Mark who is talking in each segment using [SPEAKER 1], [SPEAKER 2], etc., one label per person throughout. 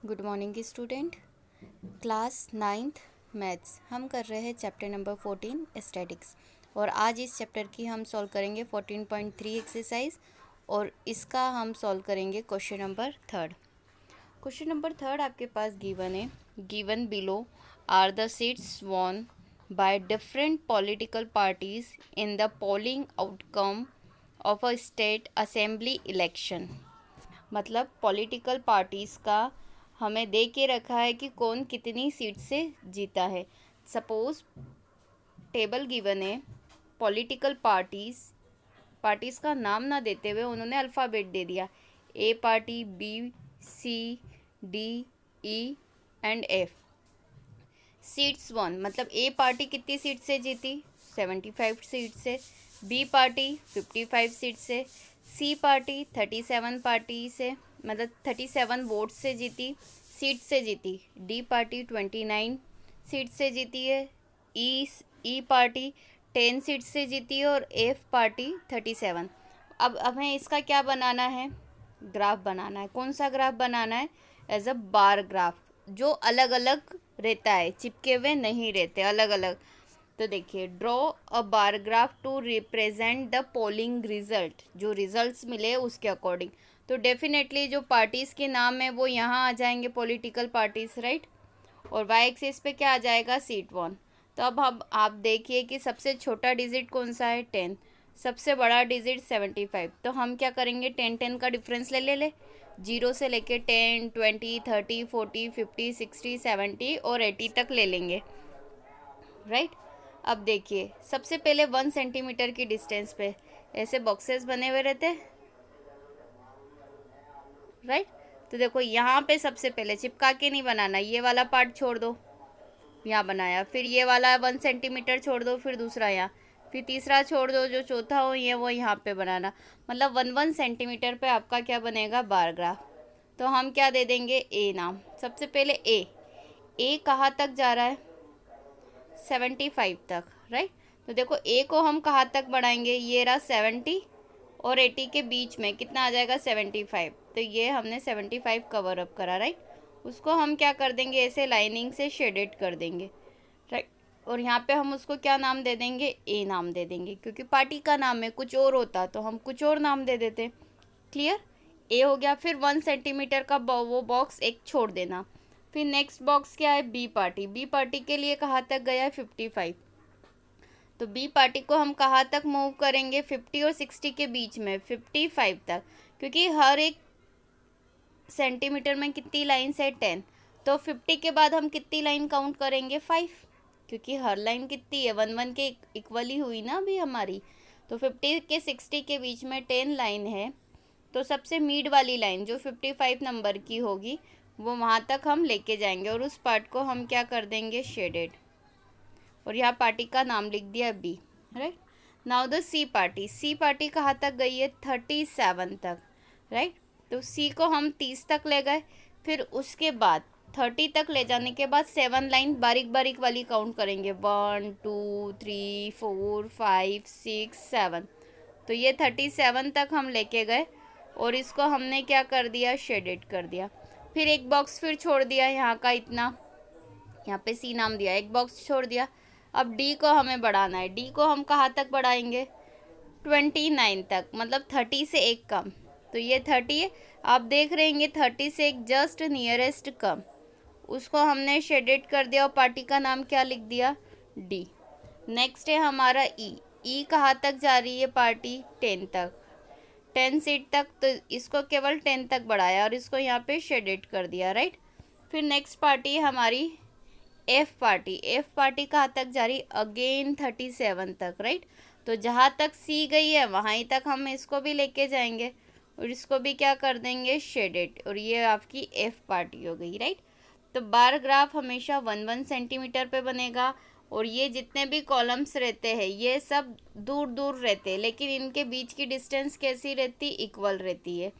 [SPEAKER 1] Good morning student. Class ninth maths हम कर रहे हैं चैप्टर नंबर 14 स्टैटिक्स। और आज इस चैप्टर की हम सॉल्व करेंगे 14.3 एक्सरसाइज और इसका हम सॉल्व करेंगे question number third. Question number third आपके पास गिवन है, given below are the seats won by different political parties in the polling outcome of a state assembly election. मतलब पॉलिटिकल पार्टीज़ का हमें दे के रखा है कि कौन कितनी सीट से जीता है। सपोज टेबल गिवन है, पॉलिटिकल पार्टीज़ का नाम ना देते हुए उन्होंने अल्फ़ाबेट दे दिया, A party, B, C, D, E and F. Seats one मतलब ए पार्टी कितनी सीट से जीती, 75 सीट से। बी पार्टी 55 सीट से। सी पार्टी 37 पार्टी से मतलब 37 वोट से जीती, सीट से जीती। डी पार्टी 29 सीट से जीती है। ई पार्टी 10 सीट से जीती है और एफ पार्टी 37। अब हमें इसका क्या बनाना है, ग्राफ बनाना है। कौन सा ग्राफ बनाना है, एज अ बार ग्राफ, जो अलग अलग रहता है, चिपके हुए नहीं रहते, अलग अलग। तो देखिए, draw a bar graph to represent the polling result, जो रिजल्ट्स मिले उसके अकॉर्डिंग। तो डेफिनेटली जो पार्टीज़ के नाम है वो यहाँ आ जाएंगे, पॉलिटिकल पार्टीज़, राइट। और वाई एक्सिस पे क्या आ जाएगा, सीट वन। तो अब आप देखिए कि सबसे छोटा डिजिट कौन सा है, 10। सबसे बड़ा डिजिट 75। तो हम क्या करेंगे, 10 का डिफरेंस ले जीरो से लेके 10, 20, 30, 40, 50, 60, 70 और 80 तक ले लेंगे, राइट। अब देखिए, सबसे पहले 1 सेंटीमीटर की डिस्टेंस पे ऐसे बॉक्सेस बने हुए रहते, राइट। तो देखो यहाँ पे सबसे पहले चिपका के नहीं बनाना, ये वाला पार्ट छोड़ दो, यहाँ बनाया। फिर ये वाला 1 सेंटीमीटर छोड़ दो, फिर दूसरा यहाँ, फिर तीसरा छोड़ दो, जो चौथा हो ये वो यहाँ पे बनाना। मतलब 1 1 सेंटीमीटर पे आपका क्या बनेगा, बार ग्राफ। तो हम क्या दे देंगे, ए नाम। सबसे पहले ए कहाँ तक जा रहा है, 75 तक, राइट। तो देखो ए को हम कहाँ तक बढ़ाएंगे, ये रहा 70 और 80 के बीच में कितना आ जाएगा, 75। तो ये हमने 75 कवर अप करा, राइट। उसको हम क्या कर देंगे, ऐसे लाइनिंग से शेडेड कर देंगे, राइट। और यहाँ पे हम उसको क्या नाम दे देंगे, ए नाम दे देंगे, क्योंकि पार्टी का नाम है, कुछ और होता तो हम कुछ और नाम दे देते। क्लियर, ए हो गया। फिर 1 सेंटीमीटर का वो बॉक्स एक छोड़ देना। फिर नेक्स्ट बॉक्स क्या है, बी पार्टी। बी पार्टी के लिए कहाँ तक गया है, 55। तो बी पार्टी को हम कहाँ तक मूव करेंगे, 50 और 60 के बीच में, 55 तक, क्योंकि हर एक सेंटीमीटर में कितनी लाइन्स है, 10। तो 50 के बाद हम कितनी लाइन काउंट करेंगे, 5, क्योंकि हर लाइन कितनी है, 1 1 के इक्वल ही हुई ना अभी हमारी। तो 50 के 60 के बीच में 10 लाइन है। तो सबसे मिड वाली लाइन जो 55 नंबर की होगी वो वहाँ तक हम लेके जाएंगे और उस पार्ट को हम क्या कर देंगे, शेडेड। और यहाँ पार्टी का नाम लिख दिया B, right. Now the C party कहाँ तक गई है, 37 तक, राइट। तो सी को हम 30 तक ले गए। फिर उसके बाद 30 तक ले जाने के बाद 7 लाइन बारीक बारीक वाली काउंट करेंगे, 1 2 3 4 5 6 7। तो ये 37 तक हम लेके गए और इसको हमने क्या कर दिया, शेडेड कर दिया। फिर एक बॉक्स फिर छोड़ दिया यहाँ का इतना, यहाँ पे सी नाम दिया, एक बॉक्स छोड़ दिया। अब डी को हमें बढ़ाना है। डी को हम कहाँ तक बढ़ाएंगे, 29 तक, मतलब 30 से एक कम। तो ये 30 है, आप देख रहे हैं 30 से एक जस्ट नियरेस्ट कम, उसको हमने शेडेड कर दिया और पार्टी का नाम क्या लिख दिया, डी। नेक्स्ट है हमारा ई कहाँ तक जा रही है पार्टी, 10 तक, 10 सीट तक। तो इसको केवल 10 तक बढ़ाया और इसको यहाँ पे शेडेड कर दिया, राइट। फिर नेक्स्ट पार्टी है हमारी एफ पार्टी कहाँ तक जा रही, अगेन 37 तक, राइट। तो जहाँ तक सी गई है वहीं तक हम इसको भी लेके जाएंगे और इसको भी क्या कर देंगे, शेडेड। और ये आपकी एफ पार्टी हो गई, राइट। तो बार ग्राफ हमेशा 1 सेंटीमीटर पे बनेगा और ये जितने भी कॉलम्स रहते हैं ये सब दूर दूर रहते हैं, लेकिन इनके बीच की डिस्टेंस कैसी रहती, इक्वल रहती है।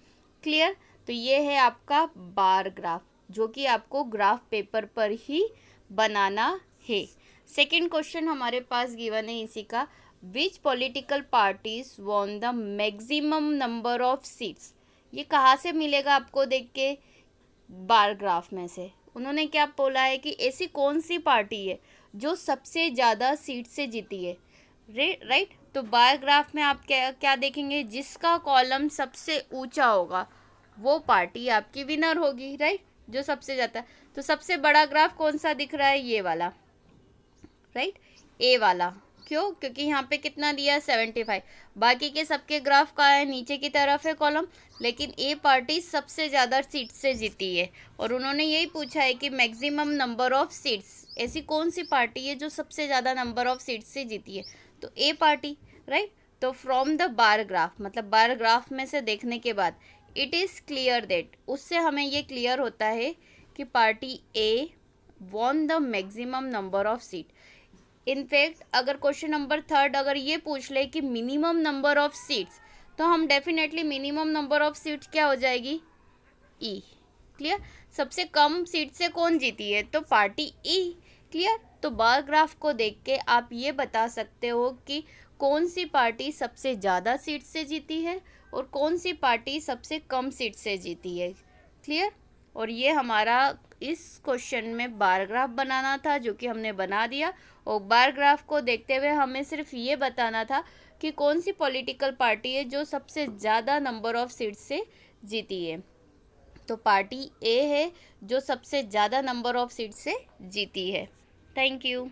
[SPEAKER 1] क्लियर। तो ये है आपका बार ग्राफ, जो कि आपको ग्राफ पेपर पर ही बनाना है। सेकंड क्वेश्चन हमारे पास गिवन है इसी का, विच political parties won the maximum number of seats. ये कहाँ से मिलेगा आपको देख के, बार ग्राफ में से उन्होंने क्या बोला है कि ऐसी कौन सी पार्टी है जो सबसे ज़्यादा सीट से जीती है, राइट। तो बार ग्राफ में आप क्या क्या देखेंगे, जिसका कॉलम सबसे ऊंचा होगा वो पार्टी आपकी विनर होगी, राइट, जो सबसे ज़्यादा। तो सबसे बड़ा ग्राफ कौन सा दिख रहा है, ये वाला, राइट, ए वाला। क्यों, क्योंकि यहाँ पे कितना दिया है 75। बाकी के सबके ग्राफ का है नीचे की तरफ है कॉलम, लेकिन ए पार्टी सबसे ज़्यादा सीट से जीती है। और उन्होंने यही पूछा है कि मैक्सिमम नंबर ऑफ सीट्स, ऐसी कौन सी पार्टी है जो सबसे ज़्यादा नंबर ऑफ सीट्स से जीती है, तो ए पार्टी, राइट। तो फ्रॉम द बार ग्राफ, मतलब बार ग्राफ में से देखने के बाद, इट इज़ क्लियर दैट, उससे हमें ये क्लियर होता है कि party A won the maximum number of seat. In fact अगर क्वेश्चन नंबर 3 अगर ये पूछ ले कि मिनिमम नंबर ऑफ सीट्स, तो हम definitely minimum number of seats क्या हो जाएगी, ई। क्लियर, सबसे कम सीट से कौन जीती है, तो पार्टी ई। क्लियर, तो बार ग्राफ को देख के आप ये बता सकते हो कि कौन सी पार्टी सबसे ज़्यादा सीट से जीती है और कौन सी पार्टी सबसे कम सीट से जीती है। क्लियर, और ये हमारा इस क्वेश्चन में बार ग्राफ बनाना था, जो कि हमने बना दिया। और बार ग्राफ को देखते हुए हमें सिर्फ ये बताना था कि कौन सी पॉलिटिकल पार्टी है जो सबसे ज़्यादा नंबर ऑफ सीट से जीती है। तो पार्टी ए है जो सबसे ज़्यादा नंबर ऑफ सीट से जीती है। Thank you.